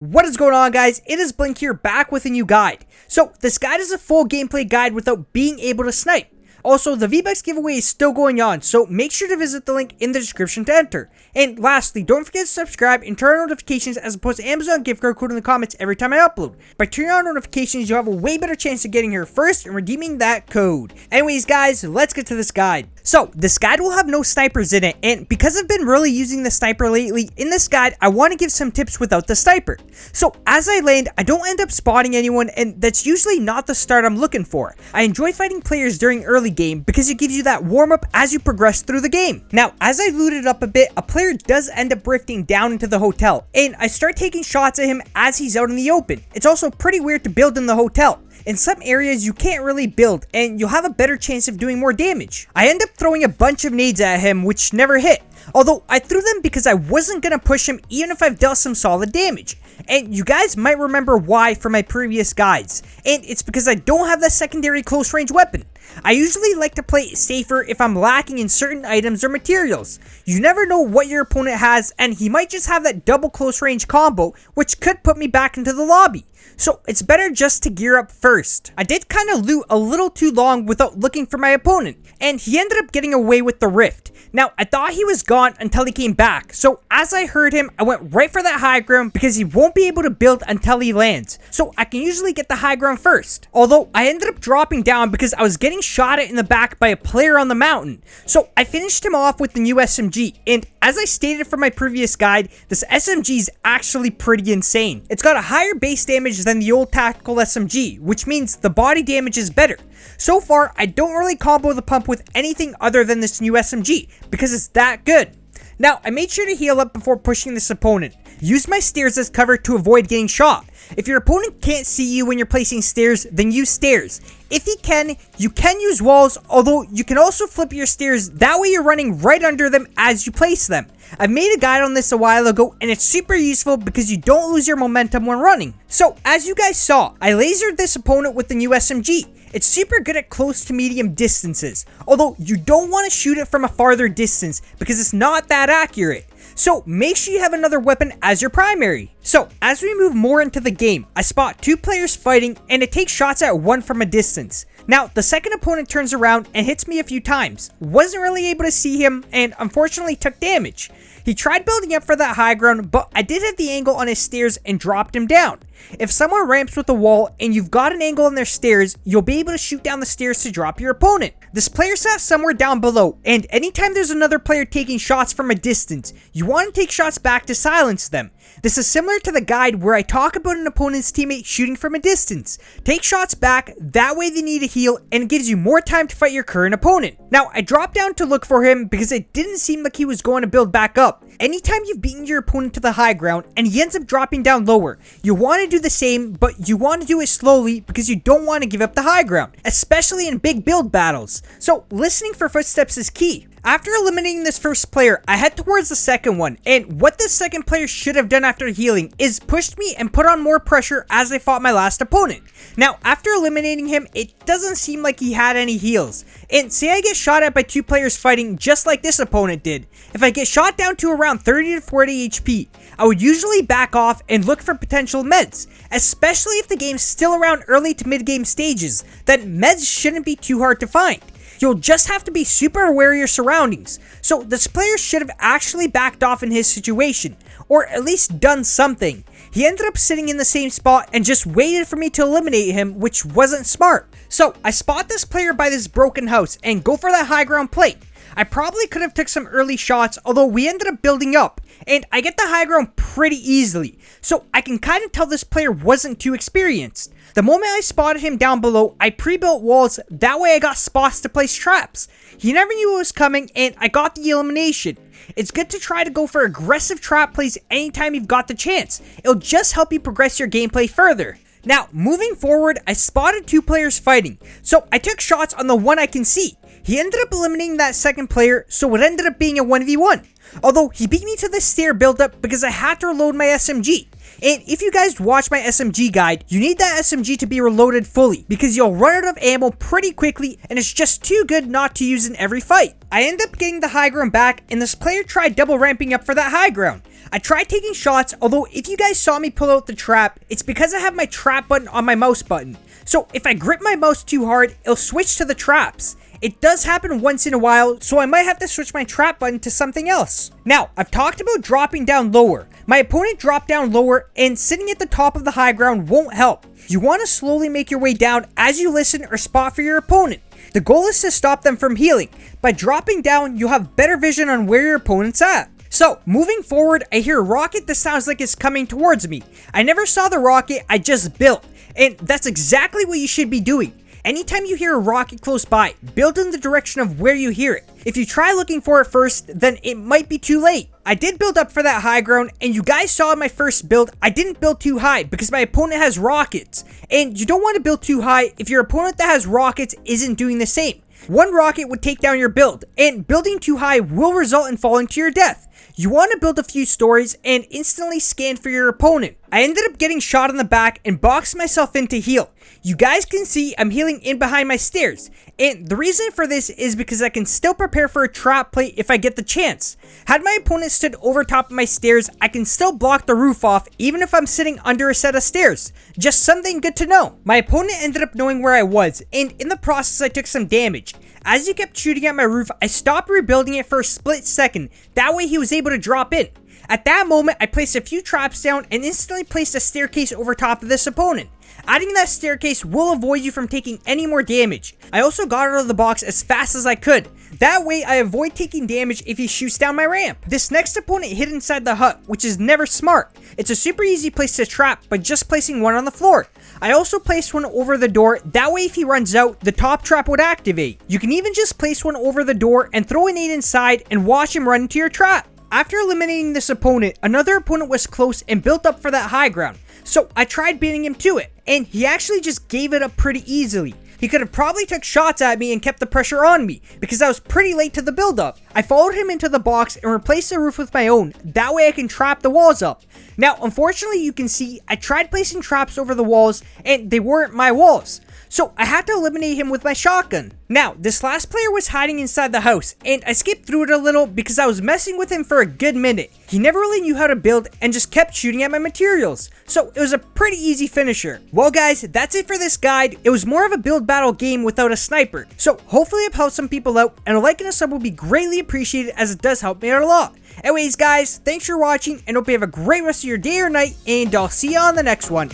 What is going on, guys? It is Blink here, back with a new guide. So this guide is a full gameplay guide without being able to snipe. Also, the V-Bucks giveaway is still going on, so make sure to visit the link in the description to enter. And lastly, don't forget to subscribe and turn on notifications as opposed to Amazon gift card code in the comments every time I upload. By turning on notifications, you'll have a way better chance of getting here first and redeeming that code. Anyways, guys, let's get to this guide. So, this guide will have no snipers in it, and because I've been really using the sniper lately, in this guide, I want to give some tips without the sniper. So, as I land, I don't end up spotting anyone, and that's usually not the start I'm looking for. I enjoy fighting players during early game because it gives you that warm-up as you progress through the game. Now, as I looted up a bit, a player does end up drifting down into the hotel, and I start taking shots at him as he's out in the open. It's also pretty weird to build in the hotel. In some areas, you can't really build, and you'll have a better chance of doing more damage. I end up throwing a bunch of nades at him, which never hit. Although, I threw them because I wasn't going to push him even if I've dealt some solid damage. And you guys might remember why from my previous guides. And it's because I don't have that secondary close range weapon. I usually like to play it safer if I'm lacking in certain items or materials. You never know what your opponent has, and he might just have that double close range combo, which could put me back into the lobby. So it's better just to gear up first. I did kind of loot a little too long without looking for my opponent, and he ended up getting away with the rift. Now, I thought he was gone until he came back, so as I heard him, I went right for that high ground because he won't be able to build until he lands, so I can usually get the high ground first. Although, I ended up dropping down because I was getting shot at in the back by a player on the mountain, so I finished him off with the new SMG, and as I stated from my previous guide, this SMG is actually pretty insane. It's got a higher base damage than the old tactical SMG, which means the body damage is better. So far, I don't really combo the pump with anything other than this new SMG, because it's that good. Now, I made sure to heal up before pushing this opponent. Use my stairs as cover to avoid getting shot. If your opponent can't see you when you're placing stairs, then use stairs. If he can, you can use walls, although you can also flip your stairs, that way you're running right under them as you place them. I made a guide on this a while ago, and it's super useful because you don't lose your momentum when running. So, as you guys saw, I lasered this opponent with the new SMG. It's super good at close to medium distances, although you don't want to shoot it from a farther distance because it's not that accurate. So make sure you have another weapon as your primary. So as we move more into the game, I spot two players fighting and it takes shots at one from a distance. Now the second opponent turns around and hits me a few times. Wasn't really able to see him and unfortunately took damage. He tried building up for that high ground, but I did hit the angle on his stairs and dropped him down. If someone ramps with a wall and you've got an angle on their stairs, you'll be able to shoot down the stairs to drop your opponent. This player sat somewhere down below, and anytime there's another player taking shots from a distance, you want to take shots back to silence them. This is similar to the guide where I talk about an opponent's teammate shooting from a distance. Take shots back, that way they need to heal, and it gives you more time to fight your current opponent. Now, I dropped down to look for him because it didn't seem like he was going to build back up. Anytime you've beaten your opponent to the high ground and he ends up dropping down lower, you want to do the same, but you want to do it slowly because you don't want to give up the high ground, especially in big build battles. So listening for footsteps is key. After eliminating this first player, I head towards the second one, and what this second player should have done after healing is pushed me and put on more pressure as I fought my last opponent. Now, after eliminating him, it doesn't seem like he had any heals, and say I get shot at by two players fighting just like this opponent did. If I get shot down to around 30 to 40 HP, I would usually back off and look for potential meds, especially if the game's still around early to mid game stages, then meds shouldn't be too hard to find. You'll just have to be super aware of your surroundings. So this player should have actually backed off in his situation, or at least done something. He ended up sitting in the same spot and just waited for me to eliminate him, which wasn't smart. So I spot this player by this broken house and go for that high ground plate. I probably could have took some early shots, although we ended up building up, and I get the high ground pretty easily, so I can kind of tell this player wasn't too experienced. The moment I spotted him down below, I pre-built walls, that way I got spots to place traps. He never knew it was coming, and I got the elimination. It's good to try to go for aggressive trap plays anytime you've got the chance. It'll just help you progress your gameplay further. Now, moving forward, I spotted two players fighting, so I took shots on the one I can see. He ended up eliminating that second player, so it ended up being a 1v1. Although, he beat me to the stair build-up because I had to reload my SMG. And if you guys watch my SMG guide, you need that SMG to be reloaded fully because you'll run out of ammo pretty quickly and it's just too good not to use in every fight. I end up getting the high ground back and this player tried double ramping up for that high ground. I tried taking shots, although if you guys saw me pull out the trap, it's because I have my trap button on my mouse button. So if I grip my mouse too hard, it'll switch to the traps. It does happen once in a while, so I might have to switch my trap button to something else. Now, I've talked about dropping down lower. My opponent dropped down lower, and sitting at the top of the high ground won't help. You want to slowly make your way down as you listen or spot for your opponent. The goal is to stop them from healing. By dropping down, you'll have better vision on where your opponent's at. So, moving forward, I hear a rocket that sounds like it's coming towards me. I never saw the rocket, I just built. And that's exactly what you should be doing. Anytime you hear a rocket close by, build in the direction of where you hear it. If you try looking for it first, then it might be too late. I did build up for that high ground, and you guys saw in my first build, I didn't build too high because my opponent has rockets. And you don't want to build too high if your opponent that has rockets isn't doing the same. One rocket would take down your build, and building too high will result in falling to your death. You want to build a few stories and instantly scan for your opponent. I ended up getting shot in the back and boxed myself in to heal. You guys can see I'm healing in behind my stairs, and the reason for this is because I can still prepare for a trap play if I get the chance. Had my opponent stood over top of my stairs, I can still block the roof off even if I'm sitting under a set of stairs. Just something good to know. My opponent ended up knowing where I was, and in the process I took some damage. As he kept shooting at my roof, I stopped rebuilding it for a split second. That way he was able to drop in. At that moment, I placed a few traps down and instantly placed a staircase over top of this opponent. Adding that staircase will avoid you from taking any more damage. I also got out of the box as fast as I could. That way I avoid taking damage if he shoots down my ramp. This next opponent hid inside the hut, which is never smart. It's a super easy place to trap by just placing one on the floor. I also placed one over the door, that way if he runs out, the top trap would activate. You can even just place one over the door and throw a nade inside and watch him run into your trap. After eliminating this opponent, another opponent was close and built up for that high ground. So I tried baiting him to it, and he actually just gave it up pretty easily. He could have probably took shots at me and kept the pressure on me, because I was pretty late to the build up. I followed him into the box and replaced the roof with my own, that way I can trap the walls up. Now, unfortunately you can see, I tried placing traps over the walls, and they weren't my walls. So I had to eliminate him with my shotgun. Now, this last player was hiding inside the house, and I skipped through it a little because I was messing with him for a good minute. He never really knew how to build and just kept shooting at my materials. So it was a pretty easy finisher. Well guys, that's it for this guide. It was more of a build battle game without a sniper. So hopefully I've helped some people out, and a like and a sub will be greatly appreciated as it does help me out a lot. Anyways guys, thanks for watching, and hope you have a great rest of your day or night, and I'll see you on the next one.